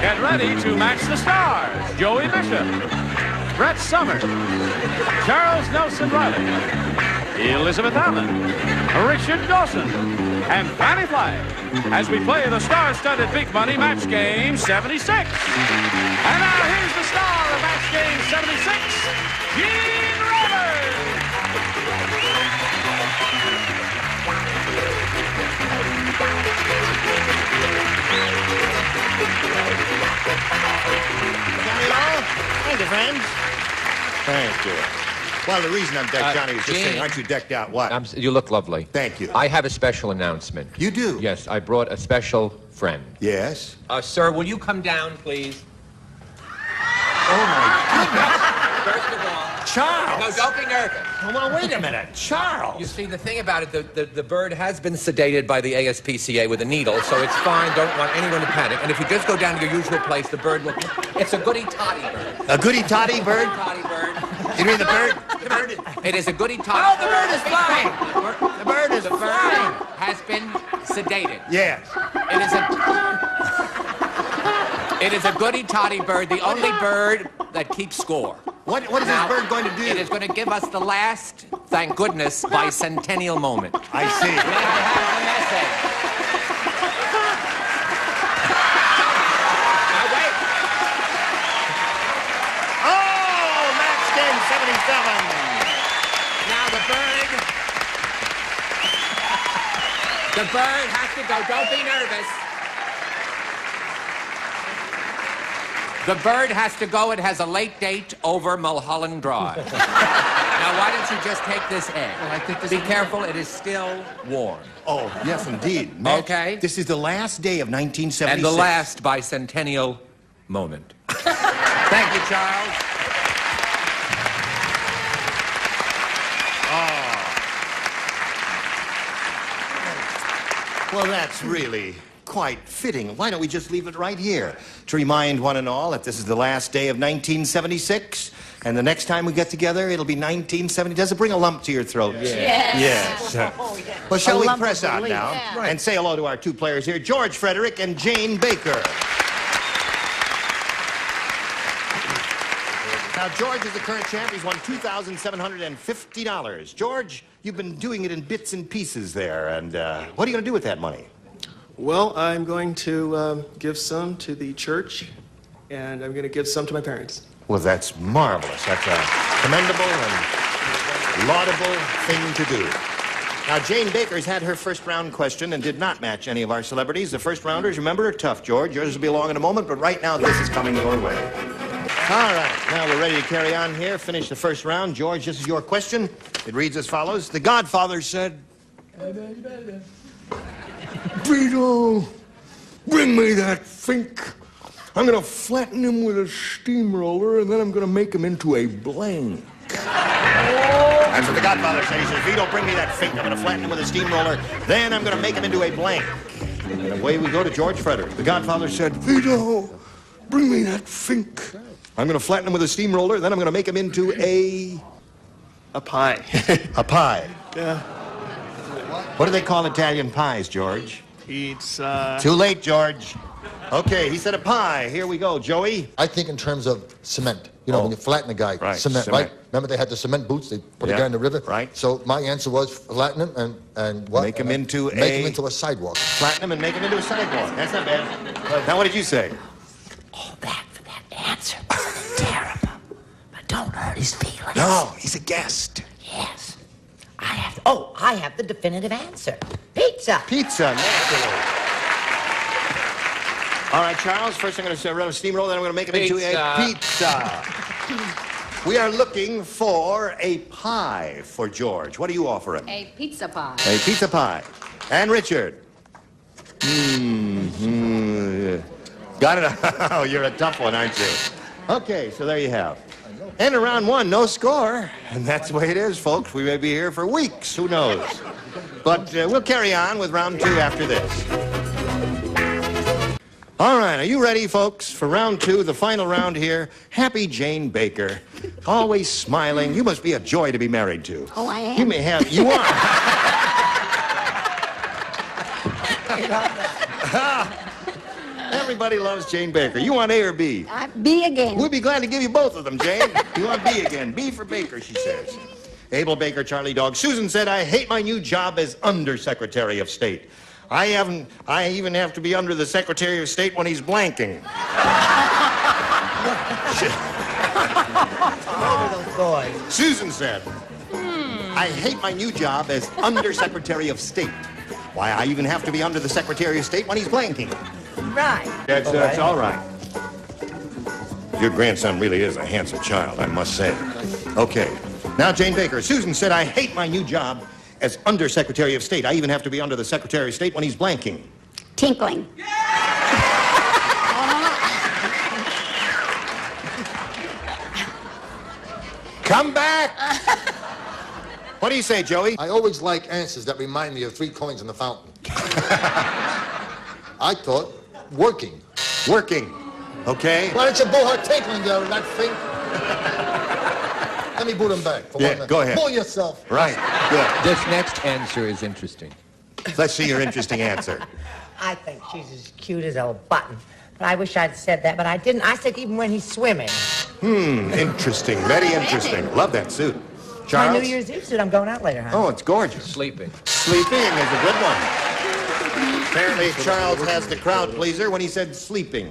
Get ready to match the stars. Joey Bishop, Brett Summers, Charles Nelson Reilly, Elizabeth Allen, Richard Dawson, and Fannie Flagg as we play the star-studded Big Money Match Game 76. And now here's the star of Match Game 76, Gene Roberts. Thank you, friends. Thank you. Well, the reason I'm decked, Johnny, is just saying, aren't you decked out? What? You look lovely. Thank you. I have a special announcement. You do? Yes, I brought a special friend. Yes? Sir, will you come down, please? Oh, my goodness. First of all... Charles! No, don't be nervous. Well, wait a minute. Charles! You see, the thing about it, the bird has been sedated by the ASPCA with a needle, so it's fine. Don't want anyone to panic. And if you just go down to your usual place, the bird will... It's a Goodie-Toddy bird. A Goodie-Toddy bird? Goodie-Toddy bird. You mean the bird? The bird. It is a Goodie-Toddy. Oh, the bird is flying! The bird is flying! Has been sedated. Yes. It is a Goodie-Toddy bird, the only bird that keeps score. What is this bird going to do? It is going to give us the last, thank goodness, bicentennial moment. I see. May I have the message? Now wait. Oh, Match Game 77. Now the bird has to go. Don't be nervous. The bird has to go. It has a late date over Mulholland Drive. Now, why don't you just take this egg? Well, I think this Be careful. It is still warm. Oh, yes, indeed. Okay. This is the last day of 1976. And the last bicentennial moment. Thank you, Charles. Well, that's really quite fitting. Why don't we just leave it right here to remind one and all that this is the last day of 1976, and the next time we get together, it'll be 1970. Does it bring a lump to your throat? Yes. Yes. Well, shall we press on now and say hello to our two players here, George Frederick and Jane Baker. Now, George is the current champ. He's won $2,750. George, you've been doing it in bits and pieces there, and what are you going to do with that money? Well, I'm going to give some to the church, and I'm going to give some to my parents. Well, that's marvelous. That's a commendable and laudable thing to do. Now, Jane Baker's had her first round question and did not match any of our celebrities. The first rounders, remember, are tough, George. Yours will be along in a moment, but right now this is coming your way. All right, now we're ready to carry on here. Finish the first round. George, this is your question. It reads as follows. The Godfather said... Vito, bring me that Fink. I'm going to flatten him with a steamroller, and then I'm going to make him into a blank. That's what the Godfather said. He says, Vito, bring me that Fink. I'm going to flatten him with a steamroller. Then I'm going to make him into a blank. And away we go to George Frederick. The Godfather said, Vito, bring me that Fink. I'm going to flatten him with a steamroller. Then I'm going to make him into a pie. A pie. Yeah. What do they call Italian pies, George? Pizza. Too late, George. Okay, he said a pie. Here we go. Joey? I think in terms of cement. You know, when you flatten a guy, Right, cement, cement. right? Remember they had the cement boots, they put Yeah, a guy in the river? right. So my answer was flatten him and what? Make him into Make him into a sidewalk. Flatten him and make him into a sidewalk. That's not bad. Now, what did you say? Oh, that answer was terrible. But don't hurt his feelings. No, he's a guest. Yes. I have the definitive answer. Pizza. Pizza, naturally. All right, Charles, first I'm going to run a steamroller, then I'm going to make it into a pizza. We are looking for a pie for George. What do you offer him? A pizza pie. A pizza pie. And Richard? Got it? Oh, you're a tough one, aren't you? Okay, so there you have. And in round one, no score. And that's the way it is, folks. We may be here for weeks. Who knows? But we'll carry on with round two after this. All right, are you ready, folks, for round two, the final round here? Happy Jane Baker, always smiling. You must be a joy to be married to. Oh, I am. You may have, you are. Everybody loves Jane Baker. You want A or B? B again. We'd be glad to give you both of them, Jane. You want B again. B for Baker, she says. Abel Baker, Charlie Dog. Susan said, I hate my new job as Undersecretary of State. I even have to be under the Secretary of State when he's blanking. Those boys. Susan said, I hate my new job as Undersecretary of State. Why, I even have to be under the Secretary of State when he's blanking. Right. That's all right. Your grandson really is a handsome child, I must say. Okay. Now, Jane Baker. Susan said, I hate my new job as Undersecretary of State. I even have to be under the Secretary of State when he's blanking. Tinkling. Come back! What do you say, Joey? I always like answers that remind me of 3 coins in the fountain. I thought working. Working. Okay. Why don't you bull her tinkling there in that thing? Let me boot him back. For Yeah, 1 minute. go ahead. Bull yourself. Right. Good. This next answer is interesting. Let's see your interesting answer. I think she's as cute as a button. But I wish I'd said that, but I didn't. I said even when he's swimming. Interesting. Very interesting. Love that suit. My Charles? New Year's Eve suit. I'm going out later, huh? Oh, it's gorgeous. Sleeping. Sleeping is a good one. Apparently, Charles has the crowd pleaser when he said sleeping.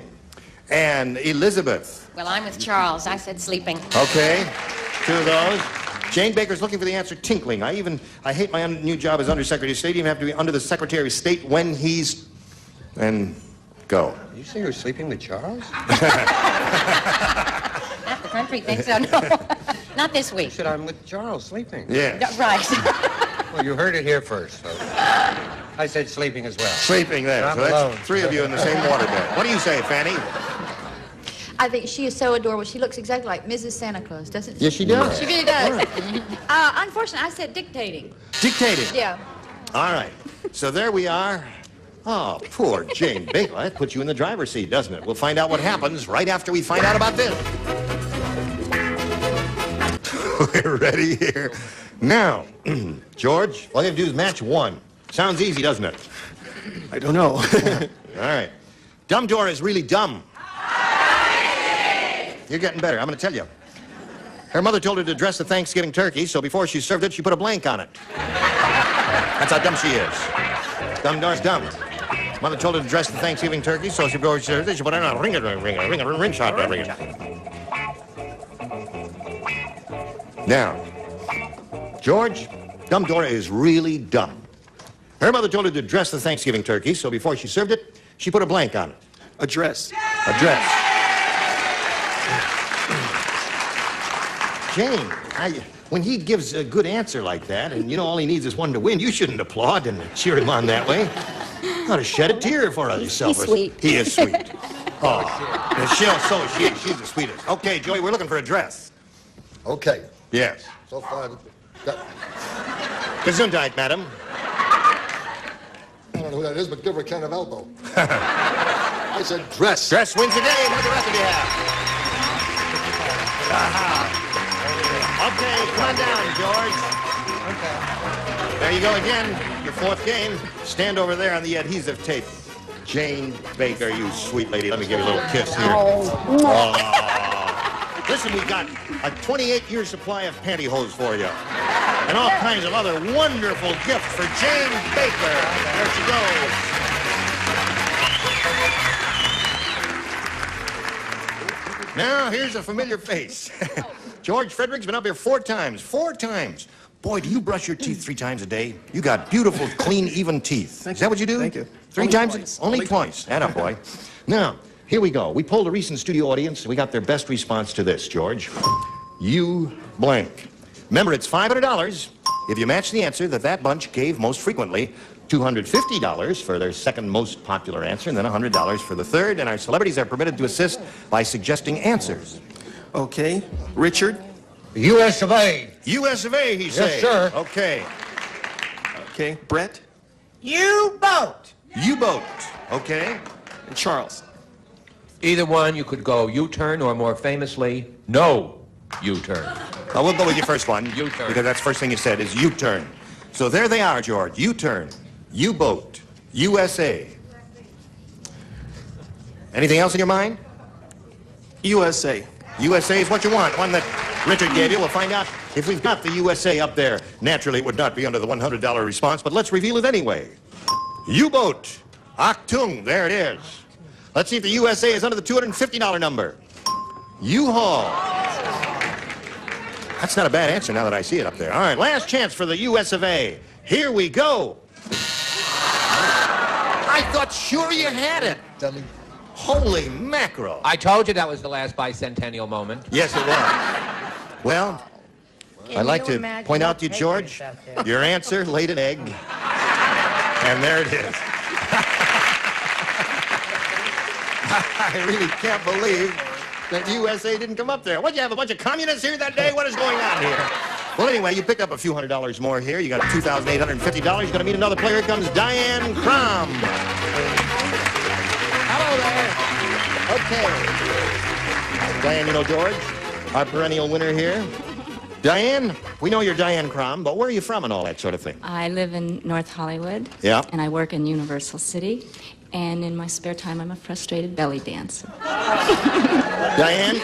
And Elizabeth. Well, I'm with Charles. I said sleeping. Okay. 2 of those. Jane Baker's looking for the answer, tinkling. I hate my new job as Undersecretary of State. Even have to be under the Secretary of State when he's... And go. You say you're sleeping with Charles? Half the country thinks so. No, not this You week. said I'm with Charles sleeping. Yeah. Right. Well, you heard it here first. So. I said sleeping as well. Sleeping there. I'm So that's alone. 3 of you in the same waterbed. What do you say, Fannie? I think she is so adorable. She looks exactly like Mrs. Santa Claus, doesn't she? Yes, she does. She really does. Unfortunately, I said dictating. Dictating. Yeah. All right. So there we are. Oh, poor Jane Baker. That puts you in the driver's seat, doesn't it? We'll find out what happens right after we find out about this. We're ready here. Now, George, all you have to do is match 1. Sounds easy, doesn't it? I don't know. All right. Dumb Dora is really dumb. You're getting better. I'm going to tell you. Her mother told her to dress the Thanksgiving turkey, so before she served it, she put a blank on it. That's how dumb she is. Dumb Dora's dumb. Mother told her to dress the Thanksgiving turkey, so before she served it, she put it on a ring shot. Now, George, Dumb Dora is really dumb. Her mother told her to dress the Thanksgiving turkey, so before she served it, she put a blank on it. A dress. A dress. Jane, when he gives a good answer like that, and you know all he needs is 1 to win, you shouldn't applaud and cheer him on that way. You ought to shed a tear for yourself. He's sweet. He is sweet. Oh, she's the sweetest. Okay, Joey, we're looking for a dress. Okay. Yes. So far, that, Gesundheit, madam. I don't know who that is, but give her a can of elbow. I said dress. Dress wins the game. What do the rest of you have? Okay, come on down, George. Okay. There you go again. Your 4th game. Stand over there on the adhesive tape. Jane Baker, you sweet lady. Let me give you a little kiss here. Oh. Listen, we got a 28-year supply of pantyhose for you. And all kinds of other wonderful gifts for Jane Baker. There she goes. Now, here's a familiar face. George Frederick's been up here 4 times. 4 times. Boy, do you brush your teeth 3 times a day? You got beautiful, clean, even teeth. Is that what you do? Thank you. 3 Only times? twice. Only Only twice. Atta boy. Now, here we go. We polled a recent studio audience, and we got their best response to this, George. You blank. Remember, it's $500 if you match the answer that bunch gave most frequently. $250 for their second most popular answer, and then $100 for the third. And our celebrities are permitted to assist by suggesting answers. Okay. Richard. U.S. of A. U.S. of A, he says. Yes, sir. Okay. Okay. Brett. U-boat. U-boat. Okay. And Charles. Either one, you could go U-turn, or more famously, no U-turn. Well, we'll go with your first one. U-turn. Because that's the first thing you said is U-turn. So there they are, George. U-turn, U-boat, USA. Anything else in your mind? USA. USA is what you want. One that Richard gave you. We'll find out if we've got the USA up there. Naturally, it would not be under the $100 response, but let's reveal it anyway. U-boat. Achtung. There it is. Let's see if the USA is under the $250 number. U-Haul. That's not a bad answer now that I see it up there. All right, last chance for the US of A. Here we go. I thought sure you had it. Holy mackerel. I told you that was the last bicentennial moment. Yes, it was. Well, I'd like to point out to you, George, your answer laid an egg. And there it is. I really can't believe that USA didn't come up there. What, you have a bunch of communists here that day? What is going on here? Well, anyway, you picked up a few $100 more here. You got $2,850. You're going to meet another player. Here comes Diane Crum. Hello there. Okay. Diane, you know George, our perennial winner here. Diane, we know you're Diane Crum, but where are you from and all that sort of thing? I live in North Hollywood. Yeah. And I work in Universal City. And in my spare time, I'm a frustrated belly dancer. Diane,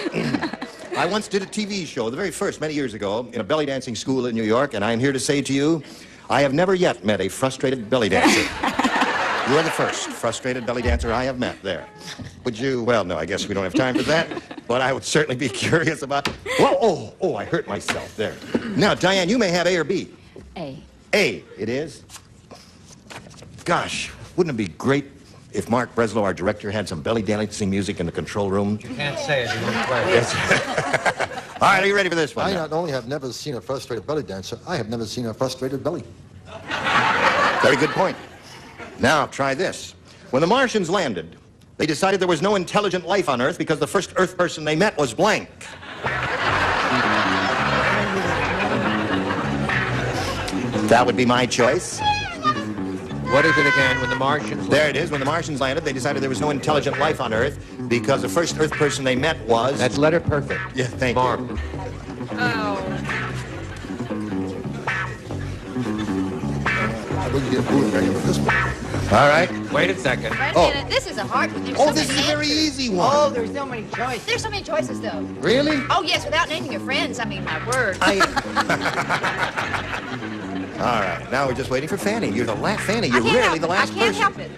I once did a TV show, the very first, many years ago, in a belly dancing school in New York, and I am here to say to you, I have never yet met a frustrated belly dancer. You are the first frustrated belly dancer I have met there. Would you, well, no, I guess we don't have time for that, but I would certainly be curious about, well, oh, I hurt myself there. Now, Diane, you may have A or B. A. A, it is. Gosh, wouldn't it be great if Mark Breslow, our director, had some belly dancing music in the control room? You can't say it. You won't play it. Yes. All right, are you ready for this one? I not only have never seen a frustrated belly dancer, I have never seen a frustrated belly. Very good point. Now, try this. When the Martians landed, they decided there was no intelligent life on Earth because the first Earth person they met was blank. That would be my choice. What is it again? When the Martians... There it is. When the Martians landed, they decided there was no intelligent life on Earth because the first Earth person they met was... That's letter perfect. Yeah, thank Marvel. you. Oh. I wouldn't get fooled ready with this one. All right. Wait a second. Wait a Oh. minute. This is a hard one. There's Oh, so this is many a very answers. easy one. Oh, there's so many choices. There's so many choices, though. Really? Oh, yes, without naming your friends. I mean, my word. All right. Now we're just waiting for Fannie. You're the last Fannie. I You're can't rarely help the it. last I can't person. help it.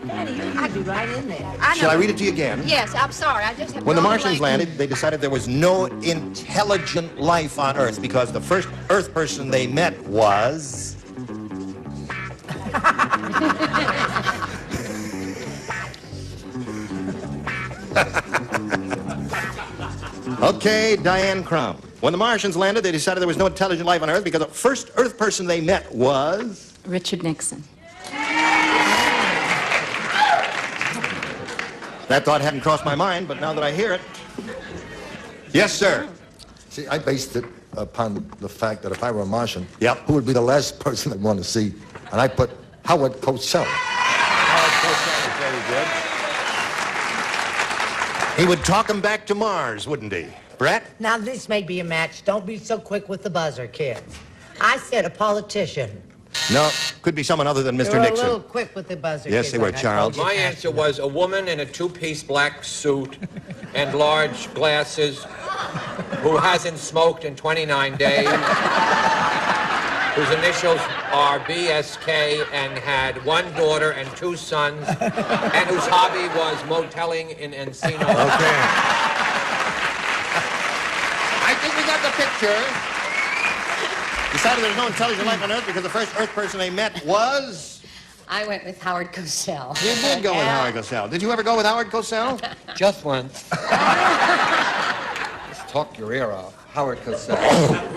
Fannie, I'd be right in there. I know. Shall I read it to you again? Yes, I'm sorry. I just have When the drawn a Martians blank. landed, they decided there was no intelligent life on Earth because the first Earth person they met was... Okay, Diane Crum. When the Martians landed, they decided there was no intelligent life on Earth because the first Earth person they met was... Richard Nixon. That thought hadn't crossed my mind, but now that I hear it... Yes, sir. See, I based it upon the fact that if I were a Martian, Yep. who would be the last person I'd want to see? And I put Howard Cosell. Very good. He would talk him back to Mars, wouldn't he? Brett? Now, this may be a match. Don't be so quick with the buzzer, kids. I said a politician. No, could be someone other than Mr. You're a Nixon. little quick with the buzzer, Yes, kids, they were, like I Charles. told My you. answer was a woman in a two-piece black suit and large glasses who hasn't smoked in 29 days, whose initials are BSK and had one daughter and two sons, and whose hobby was moteling in Encino. Okay. I think we got the picture. Decided there's no intelligent life on Earth because the first Earth person they met was... I went with Howard Cosell. You did go with Howard Cosell. Did you ever go with Howard Cosell? Just once. Just talk your ear off. Howard Cosell.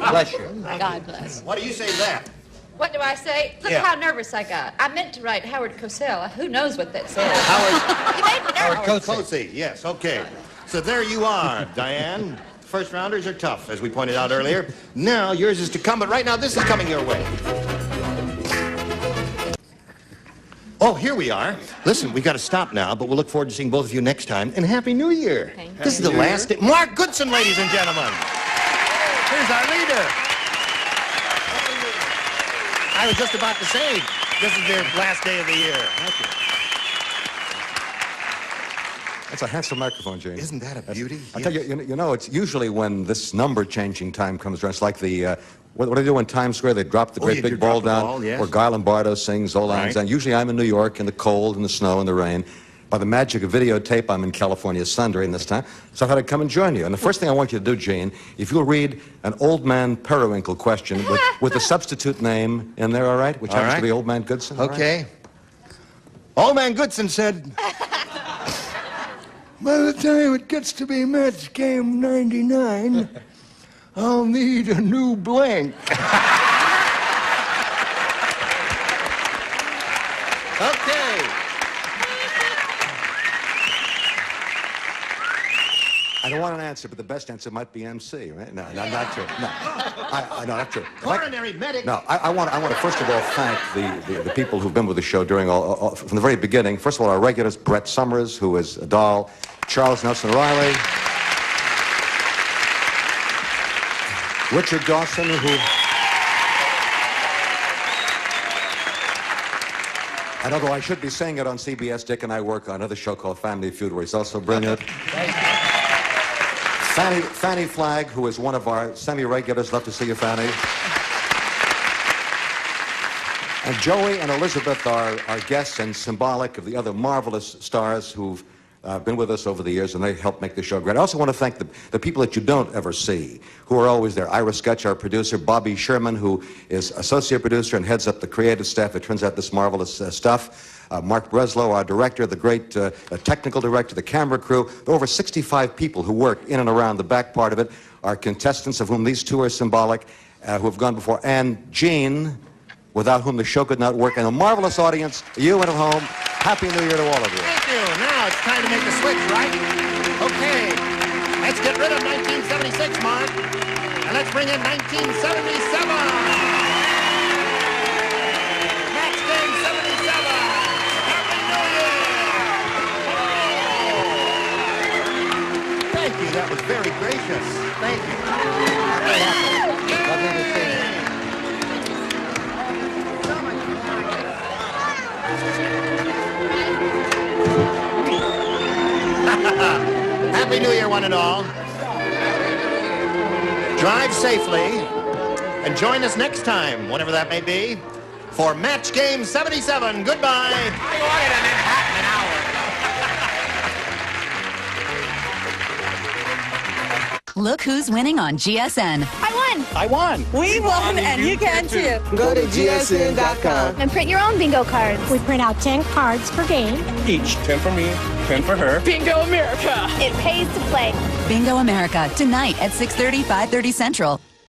Bless you. God bless. What do you say to that? What do I say? Look Yeah. how nervous I got. I meant to write Howard Cosell. Who knows what that says? Howard... You made me nervous. Howard Cosell, yes, okay. So there you are, Diane. First rounders are tough, as we pointed out earlier. Now, yours is to come, but right now, this is coming your way. Oh, here we are. Listen, we got to stop now, but we'll look forward to seeing both of you next time. And Happy New Year. Thank This is the last day. Mark Goodson, ladies and gentlemen. Here's our leader. I was just about to say, this is the last day of the year. Thank you. That's a handsome microphone, Jane. Isn't that a beauty? I tell you, you know, it's usually when this number-changing time comes around. It's like the what do they do in Times Square? They drop the great big ball down, yes. where Guy Lombardo sings "Old Lang Syne." Usually, I'm in New York in the cold, in the snow, in the rain. By the magic of videotape, I'm in California sun during this time. So I thought I'd come and join you. And the first thing I want you to do, Jane, if you'll read an Old Man Periwinkle question with the substitute name in there, all right? Which happens to be Old Man Goodson. Okay. Old Man Goodson said, by the time it gets to be match game 99, I'll need a new blank. okay. I don't want an answer, but the best answer might be MC, right? No, not true. No, no, not true. Coronary medic. No, I want to first of all thank the people who've been with the show during from the very beginning. First of all, our regulars, Brett Summers, who is a doll, Charles Nelson Reilly, Richard Dawson, who... And although I should be saying it on CBS, Dick and I work on another show called Family Feud, where he's also brilliant. Fannie Flagg, who is one of our semi-regulars. Love to see you, Fannie. And Joey and Elizabeth are guests and symbolic of the other marvelous stars who've been with us over the years, and they help make the show great. I also want to thank the people that you don't ever see, who are always there. Ira Sketch, our producer, Bobby Sherman, who is associate producer and heads up the creative staff that turns out this marvelous stuff. Mark Breslow, our director, the great technical director, the camera crew. There are over 65 people who work in and around the back part of it. Our contestants, of whom these two are symbolic, who have gone before. And Gene, without whom the show could not work. And a marvelous audience, you and at home. Happy New Year to all of you. Thank you. Now it's time to make the switch, right? Okay. Let's get rid of 1976, Mark. And let's bring in 1977. That was very gracious. Thank you. Very happy. Lovely to see you. Happy New Year, one and all. Drive safely and join us next time, whenever that may be, for Match Game 77. Goodbye. I wanted a Manhattan an hour. Look who's winning on GSN. I won. We won, and you can too. Go to gsn.com and print your own bingo cards. We print out 10 cards per game. Each 10 for me, 10 for her. Bingo America. It pays to play. Bingo America, tonight at 6:30, 5:30 Central.